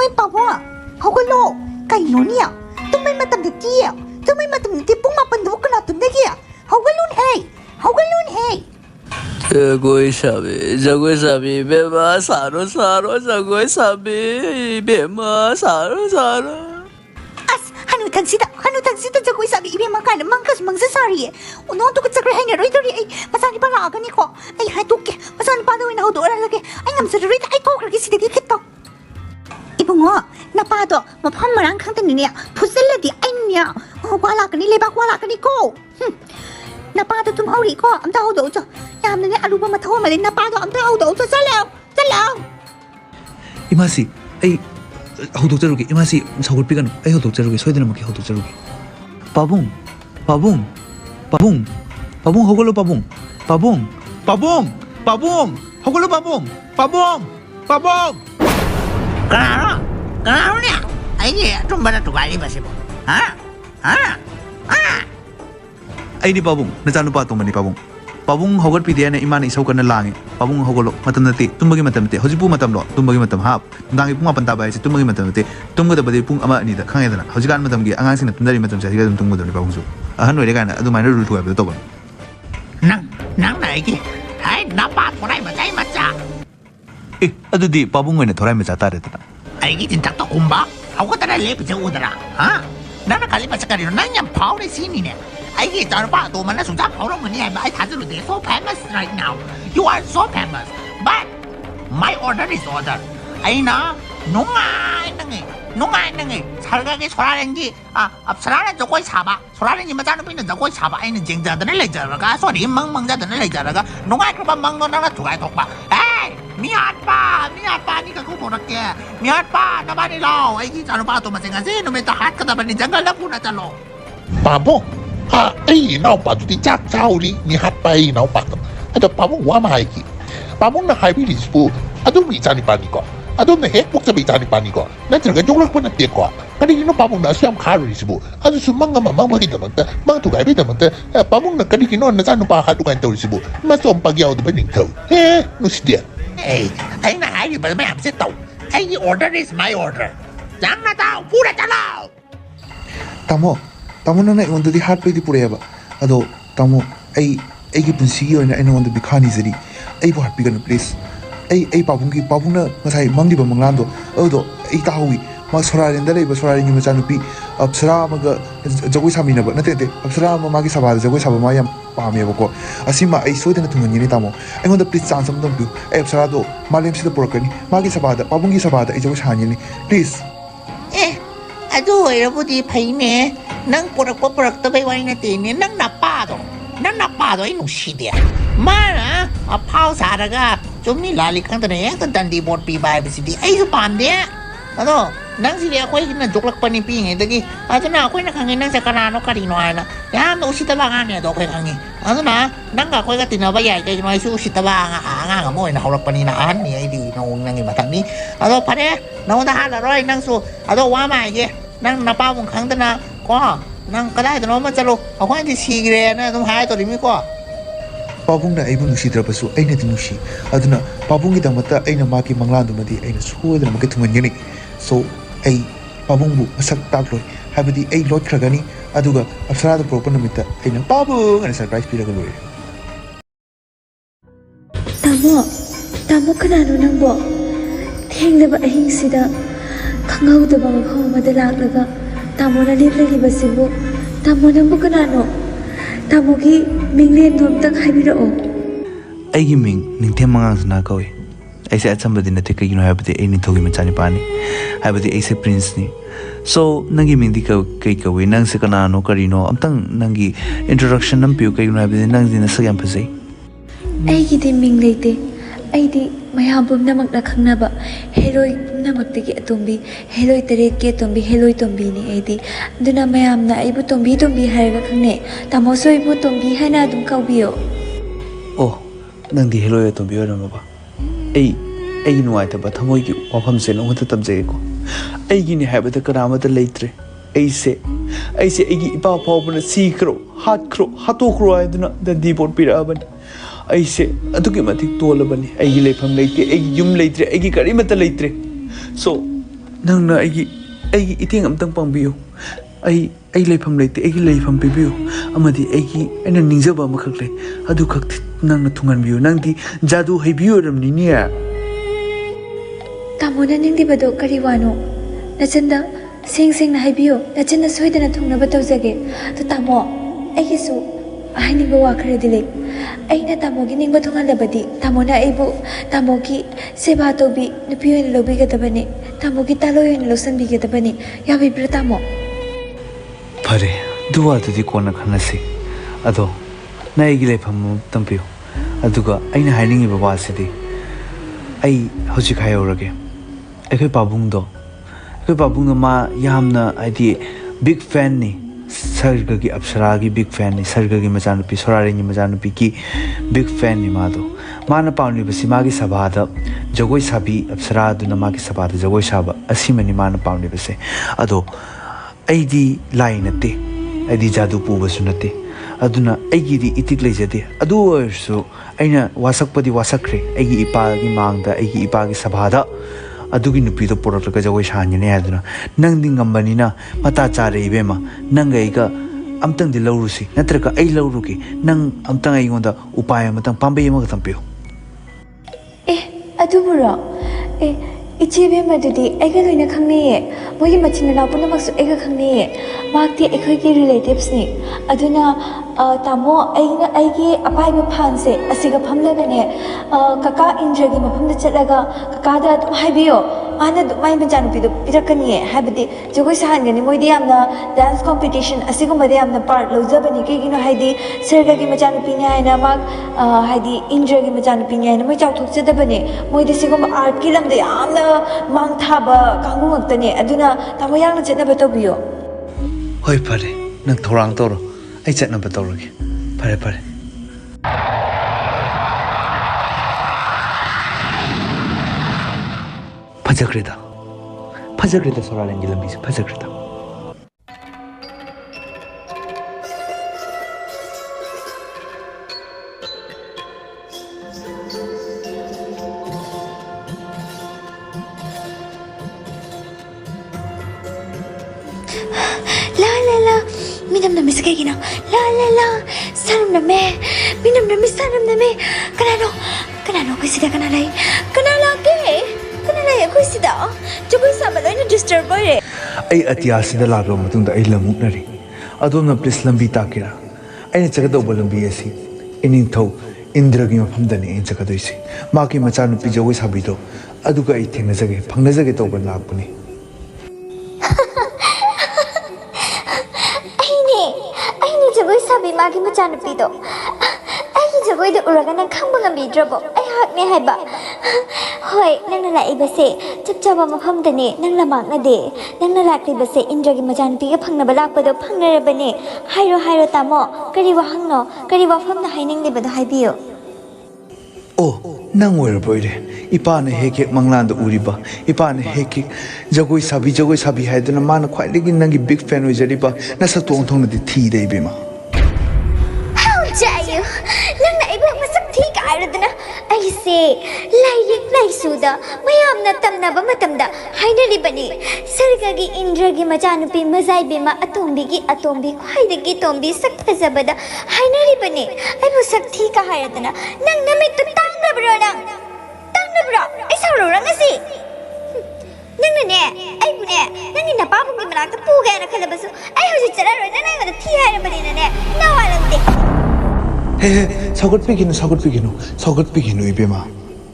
Oi, Papa, how go? Kainonia, to my madam the dear, to my madam the puma and the coconut to the gear. How go, hey? How go, hey? Jagoi sabi, bema saro, jagoi sabi, bema saro. As, Hanu tagsita, jagoi sabi, ibe makan, mangkas mangsasari. Uno to get a grain, reader, Masani Paraganico. I had to get Masan Pado in outdoor lagi. I am sorry, I talk like it's the kito. Ibungo, Napado, Mapamarang Cantinia, Pusilla di Anya, Walakani, Lebakwalakani go. Napado to Maurico, I'm the Odo. Yam the Aluba Matoma, and Napado, I'm the Odo, to Salao. Imasi, how to Teruki, Imasi, so pigan, I hold to Teruki, so I didn't make how to Teruki. Babung, Hogolo Babung, Hogolo Babung. Kenapa ni? Ini cuma tu kali masih pun. Ini Babung, nanti lupa tu mani Babung. Babung hogot pidian iman isau kena langi. Babung hogolo matam nanti, tumbagi matam nanti. Hoji pun matam lo, tumbagi matam hap. Tundangi pun apa tabai sih, tumbagi matam nanti. Tunggu dapat pun ama ni dah, kangen dah. Hoji kan matam gi, angan sih tundari matam saya juga tunggu dapat Babung su. Ahan wede kan, adu mana dulu tu apa tu kan? Nang lagi. Hai, napa thorai macam macam. Adu di Babung wede thorai macam tak ada. Aiki tintak to kumba, aku tak ada lepas jauh dah. Nana kali macam kali, nanya power di sini ni. Aiki jangan lupa tu mana sudah power ni. I thought you were so famous right now. You are so famous, but my order is order. Aina, nungai nangi. Sarga ke soalan ni, soalan jauh siapa? Soalan ni macam mana jauh siapa? Aina jengja dan lagi jaraga, sorry mang jada dan lagi jaraga. Nungai kerana mang nana tuai tokpa. Miat pa, ni kaku pun rakyat. Miat pa, nama ni lau. Aiki jangan lupa tu macam apa? Nomor tahat kata bani janggal dah pun ada lau. Babong, nau pa tu dijak jauh ni, miat pa nau pa. Ada babong wama aiki. Babong nak highway ni sebu, aduh bicara ni pani ko. Aduh nak hekbuk tu bicara ni pani ko. Nanti nak jumlah pun nak dia ko. Kali ni babong nak siam kari ni sebu. Aduh sumang bagi teman tu, mang tu highway teman tu. Babong nak kali ni nak jangan lupa hatu kan tu sebu. Masuk pagi awal tu bening tu. Nus dia. Ay na ay ba may upset tahu. Ay order is my order. Jangan tahu, pura jalan. Tamu na untuk di hard play di pura ya ba. Ado tamu, ay kipun sigi orang ay untuk bikhani seri. Ay buat pikan please. Ay Babung na masai mang di ba manglando. Ado ay tahui. Mag sorarin dalay ba sorarin yung macam nupi. Absara mag jagoy sa amin na ba. Natete absara magi sabada jagoy sabada mayam pahami ako ko. Asima ay so din na tungan ni tamo. Ay ngon the please chance mo dong. Ay absara do malim sila porkan ni. Magi sabada, Babung gi sabada ay jagoy sa hanyin ni. Please. Aduh, era putih pay ni. Nang porak tu bayi natin ni. Nang napado ay nusi dia. Mana apau saraga. Cuma ni lalik kan tu ni. Kan tadi board pi bayi besi di. Ay supan dia. Aduh. Nang sila ako ay najuklak pa ni Ping dagi ato na ako ay nakangin nang sa karano karino ay na yan usita ba nga niya do kay kangi ato na nang ako ay katinabaya kay no ay usita ba nga mo ay nahulak pa ni naan ni ay di nang imatang ni ato pare nang unahan roy nang su ato wama ay nang napawong kang na ko nang kalay to no matsalo ako ay di sigre na tum hay to rimi ko Babung na ay mo nusi trapaso ay na tinusi ato na Babung kita mata ay na maki manglando mati ay na suwa na magkatungan yun so ay Babung bu masak takloy habidi ay lot kragani aduga absara da proper namita ay na Babung ana surprise pira galoy tamo kanano nang bo thengna ba ahing sida khangau da bang khau madalak laga tamo na litlagi basibu tamo nang bo kanano tamo gi minglen nom tak haibiro ay giming ningthe mangang na kawi ay sa somebody na tika you know habidi ay nitogi machani pani habidi ay sa prince ni so nangi ming di ka kay kawi nang sa kanano karino amtang nangi introduction ng piu kay you know habidi nang di nasagyan pa say ay gidi ming leite ay di mayabum na magnakhang ba Heloi na magtigi atombi Heloi taret ke atombi Heloi tombi ni ay di duna mayam na ay bu tombi haraga khangne tamo so ibu tombi hana dum kaubiyo oh nang di Heloi atombi ora ma ba ay nuai ta ba thamoi ki wafam se long ta tamje ko ay gi ni habata karama ta leitre ay se ay gi ipa phaw bana si kro hato kro ay duna da di bot pira ban ay se atu ki matik tol bani ay gi lefam leite ay gi yum leitre ay gi kari mata leitre so nangna ai iteng amtang pangbiyo ai leifam leite ai leifam pibiyo amadi ai na ningjaba amakhak le adu khak nangna thungan biyo nangdi jadu heibiyo ramni ne Tamona ningdi bado kari wano nachanda seng na haibiyo nachanda soidana thungna batawjage to tamo aigisu ainiba wa khare dile aina tamo gi ningba thunga labadi tamona aibu tamo gi seba tobi nupi oina lobi gadabane tamo gi talo oina losan bi gadabane yabi bra tamo Pare duwa dudi kona khanasi ado na igi leifam tampiyo aduga aina hainingi ba wasidi ai hojik hayorage akhoi pabung ma yamna aidi big fan ni sarga gi apsara gi big fan ni sarga gi majanupi sorare ni majanupi ki big fan ni mado mana pauni basi magi sabada jogoi sabi apsara duna magi sabada jogoi saba asimani mana pauni base ado aidi lai nate aidi jadu pu basu nate aduna aigi di itik leijade adu orsu aina wasakpadi wasakre aigi ipa gi mangda aigi ipa gi sabada adugi nupi do porotaka jawai shanya ne aduna nangdi ngambani na mata chare ibema nanga iga amtang di laurusi natraka ai lauruki nang amtang ai ngonda upaya matang pambe yama tampiyo adubura ichebe madudi aiga loina khangne mogi machina na puna maksu aiga khangne makti aikhoi ki relatives ni aduna tamo aigi apai ba phanse asiga phamlagane kaka indra gi mafam da chalaga kaka da adum haibiyo ana mai banjanu pidu pirakani habidi jogoi sahangani moidi amna dance competition asiga made amna part lojabani ke gino haidi serga gi machanu pinya aina mak haidi indra gi machanu pinya aina moi chawthok chedabani moidi sigum art ki lamda amna mang thaba kangu ngaktani aduna tamo yang na chetna batobiyo hoi pare nang thorang toro ai chatna batawrage pare Fajagreda soralengi lambi se fajagreda la minam na miss kay gina la sanam na me minam na miss sanam na me kanano ko sida kanalay ke kanalay ko sida jogoi sabalo ina disturb boy ai atiyasida lagro matungda ai lamuknari adomna please lambi takira aina chagado lambi asi ining thau indra gi mafamdani in chagadoisi maki machanu pijawai sabido aduga ai thengnajage phangnajage tawban lakpuni aini jogoi sabi magi machanu pido ai jogoi de uraga nang khamba ngambi drobo ai hakne haiba hoi nangna lai base chapchaba mafamdani nangla makna de nangna lakri base indra gi machanu pi ga phangna balakpado phangnarabane hairo tamo kari wahangno kari wafamna haining de bado haibiyo oh nang wer boire ipana heke manglanda uriba ipana heke jagoi sabi haiduna mana khwailigi nangi big fan ojariba nasa tong thong di thi dei bima how dare you nang na iba masak thi ka araduna ai se lai suda mayam na tamna ba matamda hainari bani sarga gi indra gi majanupi mazai bima atombi khwaidagi tombi sak fazabada hainari bani ai bu sak thi ka haraduna nang na me tu tangna bro ai sauro rangasi nang ne ai bu ne nang na pa bu gi manakta pu ga na khalabasu ai hoji chara ro na na thi hairabani ne na walamte he sagot piginu ibema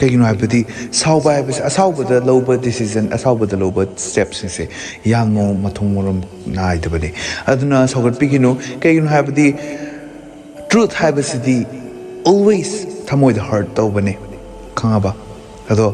kagino habdi sauba habis asauba loba decision asauba loba steps se yamo mathung morom nai dabani aduna sagot piginu kagino habdi truth habisidi always thamoi the heart tawbane khangaba ado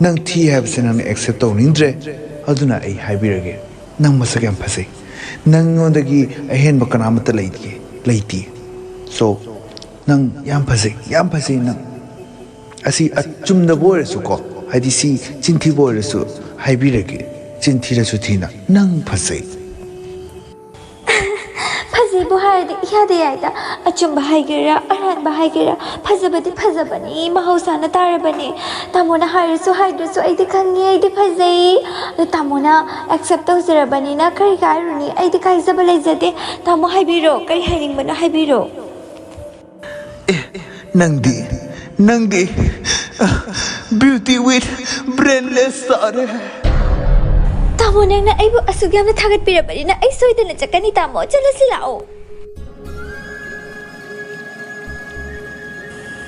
nang thi habis nang accept to nindre aduna ai haibirage nang masagam phase nang ondagi ahen bakana mata leiti so nang yam phase nang asi achumna boresu ko haidi si chinthi boresu haibirage chinthi rasu thina nang phase bu hai ꯇꯥꯔꯗꯤ ꯏꯌꯥꯗ ꯌꯥꯏꯗ ꯑꯆꯨꯝꯕ ꯍꯥꯏꯒꯦꯔꯥ ꯑꯔꯥꯟꯕ ꯍꯥꯏꯒꯦꯔꯥ ꯐꯖꯕꯗꯤ ꯐꯖꯕꯅꯤ ꯃꯍꯧꯁꯥꯅ ꯇꯥꯔꯕꯅꯤ ꯇꯥꯃꯣꯅ ꯍꯥꯏꯔꯁꯨ ꯍꯥꯏꯗ꯭ꯔꯁꯨ ꯑꯩꯗꯤ ꯈꯪꯉꯤ ꯑꯩꯗꯤ ꯐꯖꯩ ꯑꯗꯣ ꯇꯥꯃꯣꯅ ꯑꯦꯛꯁꯦꯞ ꯇꯧꯖꯔꯕꯅꯤꯅ ꯀꯔꯤ ꯀꯥꯏꯔꯨꯅꯤ ꯑꯩꯗꯤ ꯀꯥꯏꯖꯕ ꯂꯩꯖꯗꯦ ꯇꯥꯃꯣ ꯍꯥꯏꯕꯤꯔꯣ ꯀꯔꯤ ꯍꯥꯏꯅꯤꯡꯕꯅꯣ ꯍꯥꯏꯕꯤꯔꯣ Nangdi beauty with brainless sare. Tamo nang na aibu asugam na thagat pirabani na ai soidana chakani tamo chalasi lao.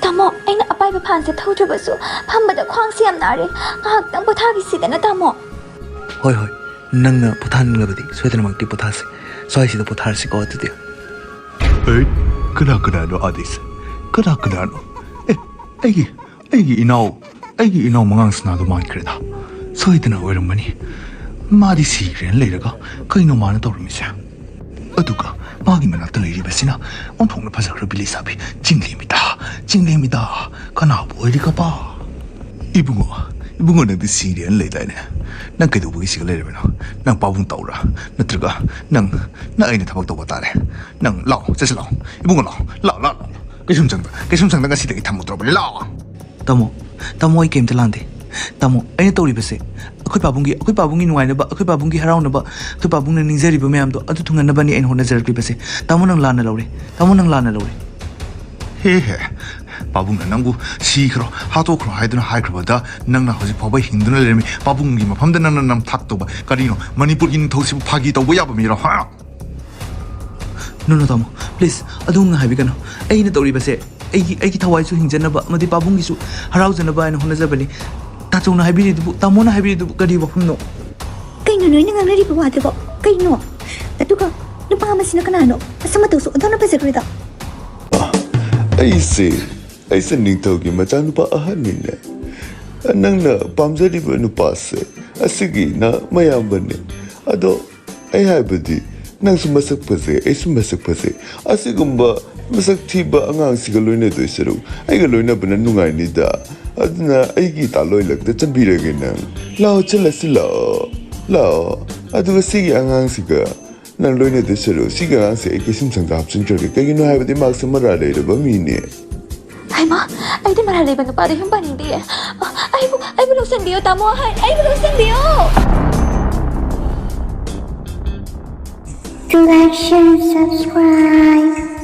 Tamo aina apai ba phan se thaudrabasu phambada khwang siam nare ngahak tang pothagi sidana tamo. Hoi nangna pothan labadi soidana mangti pothase soi sida potharsi ko atudia. Kada no adis. Kada no. Aigi inau mangang snado man kreda. Soidana oiramani. Madi sigren leiraga kaino mana tawrumisa. Aduga magi manakta leiribasina onthongna phajara bilisabi chinglemida kana boirika pa. Ibungo nang di sigren leidaine. Nang kaidu bugi siga leirabena. Nang pabung tawra natraga nang aina thabak tawba tare. Nang lao chase lao. Ibungo lao. Kaisum changda ngasi dagi thamu tawbani lao. Tamo ai kemta lande. Tamo aina tawribase akhoi pabungi nuainaba akhoi pabungi haraunaba akhoi pabungna ningzariba mayamdo adu thunganabani aina hona jarkribase tamo nang lana laure He pabungna nangu sikhro hatokro haiduna haikrabada nangna hoji phabai hinduna lermi pabungi mafamda nangna nam thak toba karino manipur gin thosibu phagi toba yaba mira ha No tamo please adunga habigano aina tawribase aigi thawaisu hingjanaba madi pabungi su haraujana aina hona jabani Tachong na habiri dubu tamo na habiri dubu kadi wafumno. Kaino no inang nari bawadabo. Kaino. Atuka nupa masina kanano. Asama tuso adana pasagrida. Aise ningthogi machanupa ahanine. Nangna pamjariba nupase. Asigi na mayambane. Ado ai haibadi nang su masak phase ai su masak phase. Asigumba masak thiba angang siga loina doisaru. Ai ga loina bana nungai ni da. Aduna aigi taloi lagda chanbirage nang lao chalasi lao aduga sigi angang siga nang loina desero siga angang se ekisim sangda hapsin chore kagino haibadi mak samara leiraba mine Aima aidi mara leba no padu him paning diye aibu losan diyo tamo aibu losan diyo To like, share, subscribe.